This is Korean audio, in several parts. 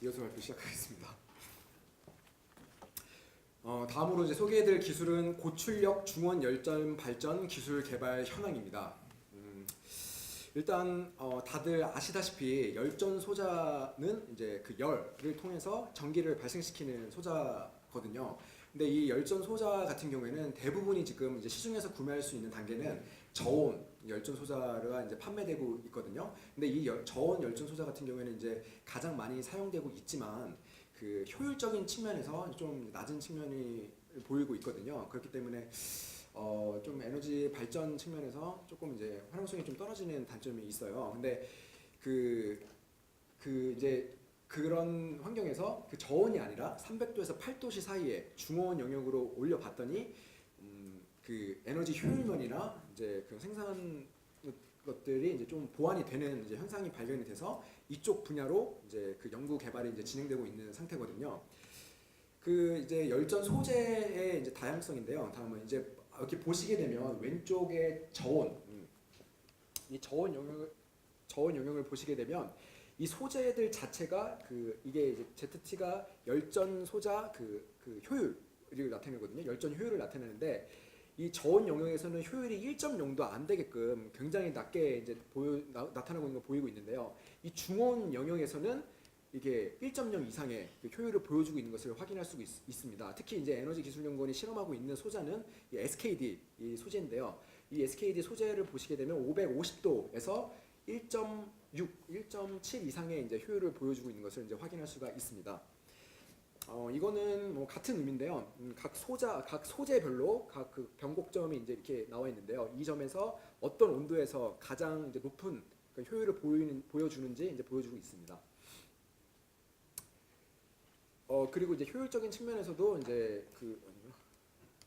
이어서 발표 시작하겠습니다. 다음으로 이제 소개해드릴 기술은 고출력 중원 열전 발전 기술 개발 현황입니다. 일단 다들 아시다시피 열전 소자는 이제 그 열을 통해서 전기를 발생시키는 소자거든요. 근데 이 열전 소자 같은 경우에는 대부분이 지금 이제 시중에서 구매할 수 있는 단계는 저온 열전 소자가 이제 판매되고 있거든요. 근데 이 저온 열전 소자 같은 경우에는 이제 가장 많이 사용되고 있지만 그 효율적인 측면에서 좀 낮은 측면이 보이고 있거든요. 그렇기 때문에 좀 에너지 발전 측면에서 조금 이제 활용성이 좀 떨어지는 단점이 있어요. 근데 그 이제 그런 환경에서 그 저온이 아니라 300도에서 8도씨 사이에 중원 영역으로 올려봤더니 그 에너지 효율면이나 이제 그 생산 것들이 이제 좀 보완이 되는 이제 현상이 발견이 돼서 이쪽 분야로 이제 그 연구 개발이 이제 진행되고 있는 상태거든요. 그 이제 열전 소재의 이제 다양성인데요. 다음은 이제 이렇게 보시게 되면 왼쪽에 저온, 이 저온 영역을 보시게 되면 이 소재들 자체가 그 이게 이제 ZT가 열전 소자 그 효율을 나타내거든요. 열전 효율을 나타내는데 이 저온 영역에서는 효율이 1.0도 안 되게끔 굉장히 낮게 이제 나타나고 있는 거 보이고 있는데요. 이 중온 영역에서는 이게 1.0 이상의 그 효율을 보여주고 있는 것을 확인할 수 있습니다. 특히 이제 에너지기술연구원이 실험하고 있는 소자는 이 SKD 이 소재인데요. 이 SKD 소재를 보시게 되면 550도에서 1.6, 1.7 이상의 이제 효율을 보여주고 있는 것을 이제 확인할 수가 있습니다. 이거는 뭐 같은 의미인데요. 각 소재별로 각 그 변곡점이 이제 이렇게 나와 있는데요. 이 점에서 어떤 온도에서 가장 이제 높은 그 효율을 보여주는지 이제 보여주고 있습니다. 그리고 이제 효율적인 측면에서도 이제 그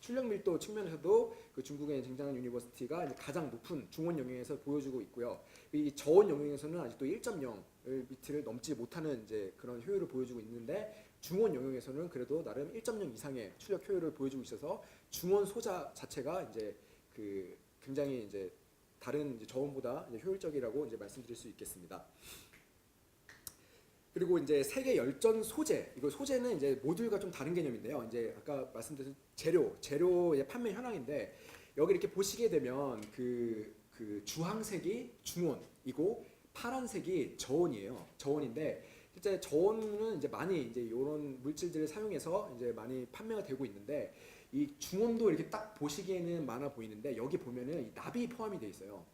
출력 밀도 측면에서도 그 중국의 쟁장한 유니버시티가 이제 가장 높은 중원 영역에서 보여주고 있고요. 이 저온 영역에서는 아직도 1.0을 비트를 넘지 못하는 이제 그런 효율을 보여주고 있는데 중원 영역에서는 그래도 나름 1.0 이상의 출력 효율을 보여주고 있어서 중원 소자 자체가 이제 그 굉장히 이제 다른 이제 저온보다 이제 효율적이라고 이제 말씀드릴 수 있겠습니다. 그리고 이제 세계 열전 소재, 이거 소재는 이제 모듈과 좀 다른 개념인데요. 이제 아까 말씀드린 재료의 판매 현황인데 여기 이렇게 보시게 되면 그 주황색이 중온이고 파란색이 저온이에요. 저온인데 실제 저온은 이제 많이 이제 이런 물질들을 사용해서 이제 많이 판매가 되고 있는데 이 중온도 이렇게 딱 보시기에는 많아 보이는데 여기 보면은 이 납이 포함이 되어 있어요.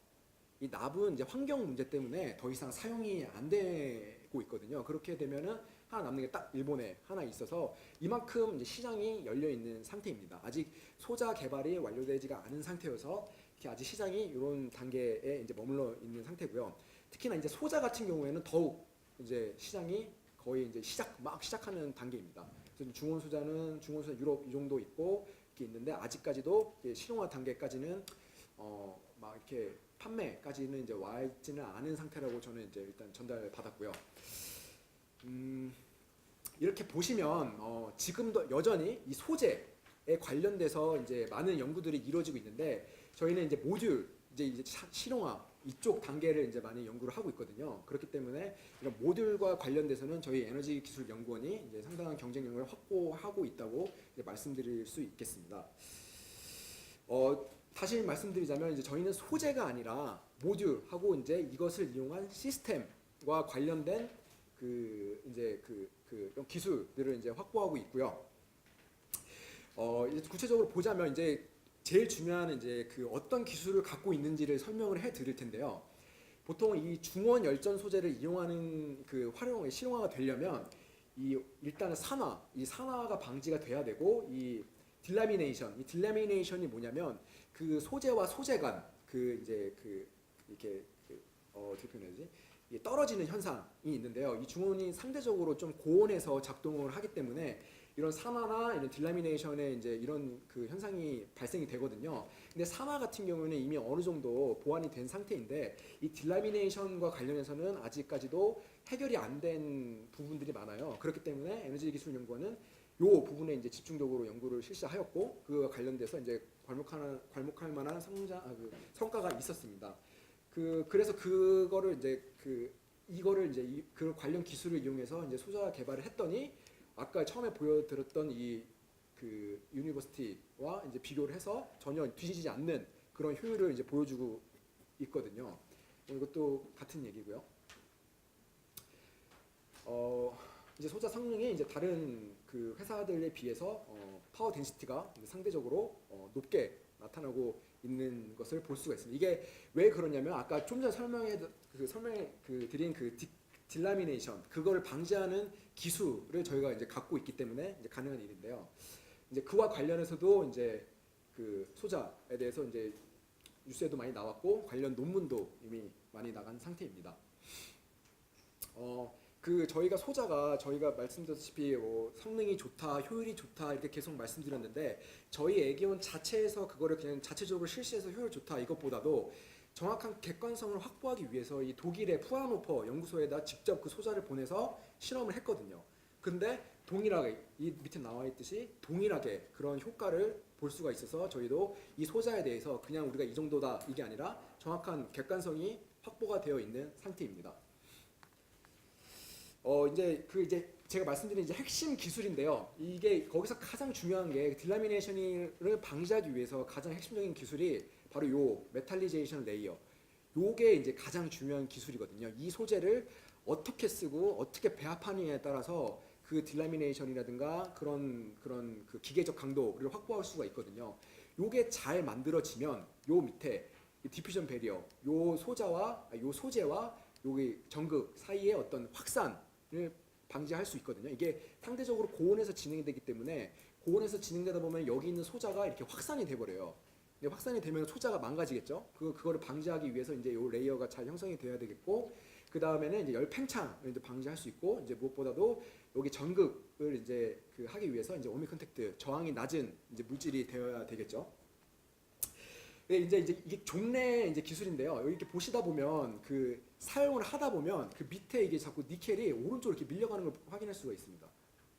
이 납은 이제 환경 문제 때문에 더 이상 사용이 안 되고 있거든요. 그렇게 되면은 하나 남는 게 딱 일본에 하나 있어서 이만큼 이제 시장이 열려 있는 상태입니다. 아직 소자 개발이 완료되지가 않은 상태여서 이렇게 아직 시장이 이런 단계에 이제 머물러 있는 상태고요. 특히나 이제 소자 같은 경우에는 더욱 이제 시장이 거의 이제 시작하는 단계입니다. 그래서 중원 소자 유럽 이 정도 있고 이렇게 있는데 아직까지도 실용화 단계까지는 막 이렇게 판매까지는 이제 와 있지는 않은 상태라고 저는 이제 일단 전달 받았고요. 이렇게 보시면 지금도 여전히 이 소재에 관련돼서 이제 많은 연구들이 이루어지고 있는데 저희는 이제 모듈 이제 실용화 이쪽 단계를 이제 많이 연구를 하고 있거든요. 그렇기 때문에 이런 모듈과 관련돼서는 저희 에너지기술연구원이 이제 상당한 경쟁력을 확보하고 있다고 이제 말씀드릴 수 있겠습니다. 다시 말씀드리자면 이제 저희는 소재가 아니라 모듈하고 이제 이것을 이용한 시스템과 관련된 이제 기술들을 이제 확보하고 있고요. 이제 구체적으로 보자면 이제 제일 중요한 이제 어떤 기술을 갖고 있는지를 설명을 해드릴 텐데요. 보통 이 중원 열전 소재를 이용하는 실용화가 되려면 일단은 이 산화가 방지가 돼야 되고 이 딜라미네이션이 뭐냐면 그 소재와 소재 간 이렇게 어떻게 표현하지? 이게 떨어지는 현상이 있는데요. 이 중원이 상대적으로 좀 고온에서 작동을 하기 때문에 이런 산화나 이런 딜라미네이션의 이제 이런 현상이 발생이 되거든요. 근데 산화 같은 경우는 이미 어느 정도 보완이 된 상태인데 이 딜라미네이션과 관련해서는 아직까지도 해결이 안 된 부분들이 많아요. 그렇기 때문에 에너지기술연구원은 이 부분에 이제 집중적으로 연구를 실시하였고 그와 관련돼서 이제 괄목할 만한 성과가 있었습니다. 그래서 그거를 이제 이거를 이제 그 관련 기술을 이용해서 이제 소자 개발을 했더니 아까 처음에 보여드렸던 이 그 유니버시티와 이제 비교를 해서 전혀 뒤지지 않는 그런 효율을 이제 보여주고 있거든요. 이것도 같은 얘기고요. 이제 소자 성능이 이제 다른 그 회사들에 비해서 파워 덴시티가 상대적으로 높게 나타나고 있는 것을 볼 수가 있습니다. 이게 왜 그러냐면 아까 좀 전에 설명해 드린 그 딜라미네이션 그걸 방지하는 기술을 저희가 이제 갖고 있기 때문에 이제 가능한 일인데요. 이제 그와 관련해서도 이제 그 소자에 대해서 이제 뉴스에도 많이 나왔고 관련 논문도 이미 많이 나간 상태입니다. 그 저희가 소자가 저희가 말씀드렸다시피 성능이 좋다, 효율이 좋다 이렇게 계속 말씀드렸는데 저희 애기원 자체에서 그거를 그냥 자체적으로 실시해서 효율 좋다 이것보다도 정확한 객관성을 확보하기 위해서 이 독일의 프라운호퍼 연구소에다 직접 그 소자를 보내서 실험을 했거든요. 근데 동일하게 이 밑에 나와 있듯이 동일하게 그런 효과를 볼 수가 있어서 저희도 이 소자에 대해서 그냥 우리가 이 정도다 이게 아니라 정확한 객관성이 확보가 되어 있는 상태입니다. 이제 제가 말씀드린 이제 핵심 기술인데요. 이게 거기서 가장 중요한 게 딜라미네이션을 방지하기 위해서 가장 핵심적인 기술이 바로 요 메탈리제이션 레이어. 요게 이제 가장 중요한 기술이거든요. 이 소재를 어떻게 쓰고 어떻게 배합하느냐에 따라서 그 딜라미네이션이라든가 그런 그 기계적 강도를 확보할 수가 있거든요. 요게 잘 만들어지면 요 밑에 디퓨전 배리어, 요 소재와 여기 전극 사이의 어떤 확산을 방지할 수 있거든요. 이게 상대적으로 고온에서 진행이 되기 때문에 고온에서 진행되다 보면 여기 있는 소자가 이렇게 확산이 돼버려요. 확산이 되면 소자가 망가지겠죠. 그거를 방지하기 위해서 이제 요 레이어가 잘 형성이 돼야 되겠고, 그 다음에는 이제 열 팽창을 이제 방지할 수 있고, 이제 무엇보다도 여기 전극을 이제 하기 위해서 이제 오미 컨택트 저항이 낮은 이제 물질이 되어야 되겠죠. 네, 이제 이게 종래 이제 기술인데요. 여기 이렇게 보시다 보면 그 사용을 하다 보면 그 밑에 이게 자꾸 니켈이 오른쪽으로 이렇게 밀려가는 걸 확인할 수가 있습니다.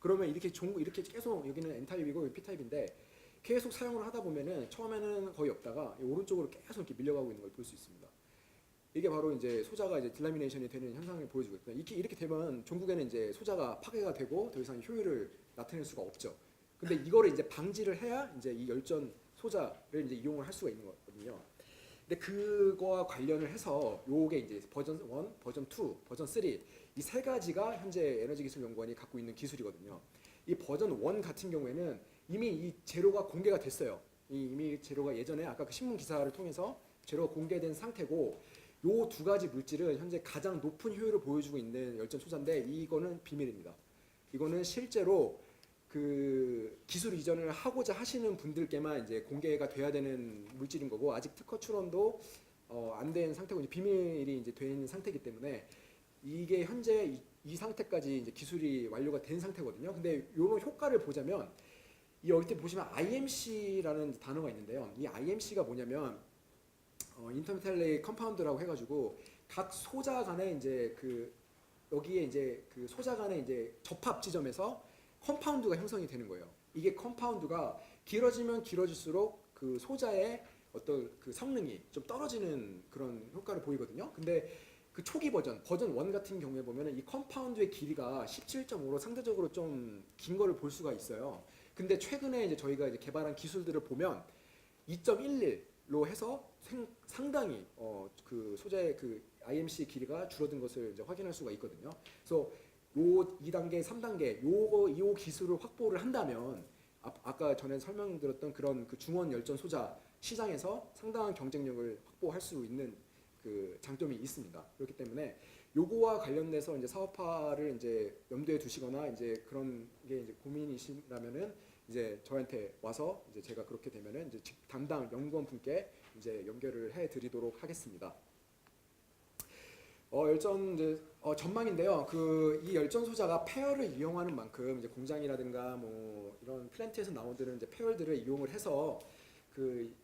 그러면 이렇게 계속 여기는 N타입이고 여기 P타입인데 계속 사용을 하다 보면은 처음에는 거의 없다가 오른쪽으로 계속 이렇게 밀려가고 있는 걸 볼 수 있습니다. 이게 바로 이제 소자가 이제 딜라미네이션이 되는 현상을 보여주고 있고요. 이렇게 되면 종국에는 이제 소자가 파괴가 되고 더 이상 효율을 나타낼 수가 없죠. 근데 이거를 이제 방지를 해야 이제 이 열전 소자를 이제 이용을 할 수가 있는 거거든요. 근데 그거와 관련을 해서 요게 이제 버전 1, 버전 2, 버전 3 이 세 가지가 현재 에너지기술연구원이 갖고 있는 기술이거든요. 이 버전 1 같은 경우에는 이미 이 재료가 공개가 됐어요. 이미 재료가 예전에 아까 그 신문 기사를 통해서 재료가 공개된 상태고 요 두 가지 물질은 현재 가장 높은 효율을 보여주고 있는 열전 소자인데 이거는 비밀입니다. 이거는 실제로 그 기술 이전을 하고자 하시는 분들께만 이제 공개가 돼야 되는 물질인 거고 아직 특허 출원도 안 된 상태고 이제 비밀이 이제 돼 있는 상태이기 때문에 이게 현재 이 상태까지 이제 기술이 완료가 된 상태거든요. 근데 이런 효과를 보자면 이 여기 보시면 IMC라는 단어가 있는데요. 이 IMC가 뭐냐면 인터메탈레이 컴파운드라고 해가지고 각 소자 간에 이제 그 여기에 이제 그 소자 간의 이제 접합 지점에서 컴파운드가 형성이 되는 거예요. 이게 컴파운드가 길어지면 길어질수록 그 소자의 어떤 그 성능이 좀 떨어지는 그런 효과를 보이거든요. 근데 그 초기 버전 1 같은 경우에 보면은 이 컴파운드의 길이가 17.5로 상대적으로 좀 긴 거를 볼 수가 있어요. 근데 최근에 이제 저희가 이제 개발한 기술들을 보면 2.11로 해서 상당히 그 소자의 그 IMC 길이가 줄어든 것을 이제 확인할 수가 있거든요. 그래서 요 2단계, 3단계 요 기술을 확보를 한다면 아까 전에 설명드렸던 그런 그 중원 열전 소자 시장에서 상당한 경쟁력을 확보할 수 있는 그 장점이 있습니다. 그렇기 때문에 요거와 관련돼서 이제 사업화를 이제 염두에 두시거나 이제 그런 게 이제 고민이시라면은 이제 저한테 와서 이제 제가 그렇게 되면은 이제 담당 연구원 분께 이제 연결을 해 드리도록 하겠습니다. 열전 이제 전망인데요. 그 이 열전 소자가 폐열을 이용하는 만큼 이제 공장이라든가 뭐 이런 플랜트에서 나오는 이제 폐열들을 이용을 해서 그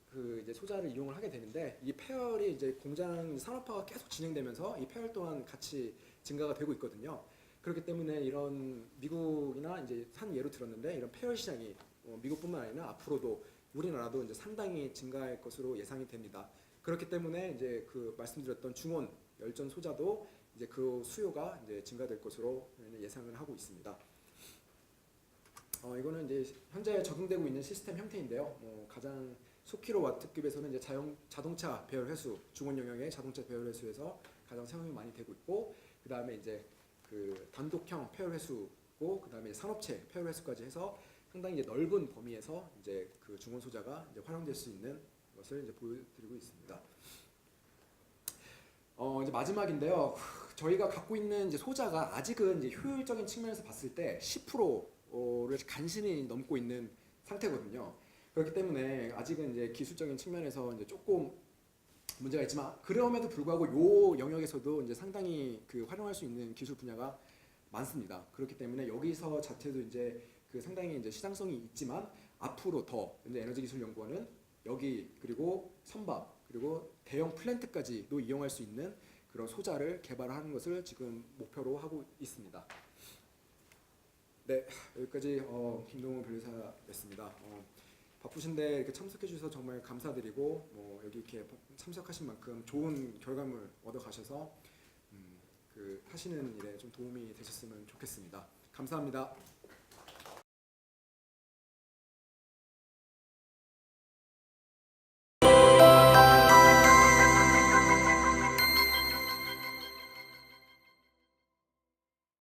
이제 소자를 이용을 하게 되는데 이 폐열이 이제 공장 산업화가 계속 진행되면서 이 폐열 또한 같이 증가가 되고 있거든요. 그렇기 때문에 이런 미국이나 이제 한 예로 들었는데 이런 폐열 시장이 미국뿐만 아니라 앞으로도 우리나라도 이제 상당히 증가할 것으로 예상이 됩니다. 그렇기 때문에 이제 그 말씀드렸던 중원 열전 소자도 이제 그 수요가 이제 증가될 것으로 예상을 하고 있습니다. 이거는 이제 현재 적용되고 있는 시스템 형태인데요. 가장 소킬로와트급에서는 이제 자동차 배열 회수, 중원 영역의 자동차 배열 회수에서 가장 사용이 많이 되고 있고, 그 다음에 이제 그 단독형 폐열 회수고, 그 다음에 산업체 폐열 회수까지 해서 상당히 이제 넓은 범위에서 이제 그 중원 소자가 이제 활용될 수 있는 것을 이제 보여드리고 있습니다. 이제 마지막인데요. 저희가 갖고 있는 이제 소자가 아직은 이제 효율적인 측면에서 봤을 때 10%를 간신히 넘고 있는 상태거든요. 그렇기 때문에 아직은 이제 기술적인 측면에서 이제 조금 문제가 있지만, 그럼에도 불구하고 요 영역에서도 이제 상당히 그 활용할 수 있는 기술 분야가 많습니다. 그렇기 때문에 여기서 자체도 이제 그 상당히 이제 시장성이 있지만, 앞으로 더 이제 에너지기술연구원은 여기 그리고 선박 그리고 대형 플랜트까지도 이용할 수 있는 그런 소자를 개발하는 것을 지금 목표로 하고 있습니다. 네, 여기까지 김동훈 변호사였습니다. 바쁘신데 이렇게 참석해 주셔서 정말 감사드리고, 여기 이렇게 참석하신 만큼 좋은 결과물 얻어 가셔서 그 하시는 일에 좀 도움이 되셨으면 좋겠습니다. 감사합니다.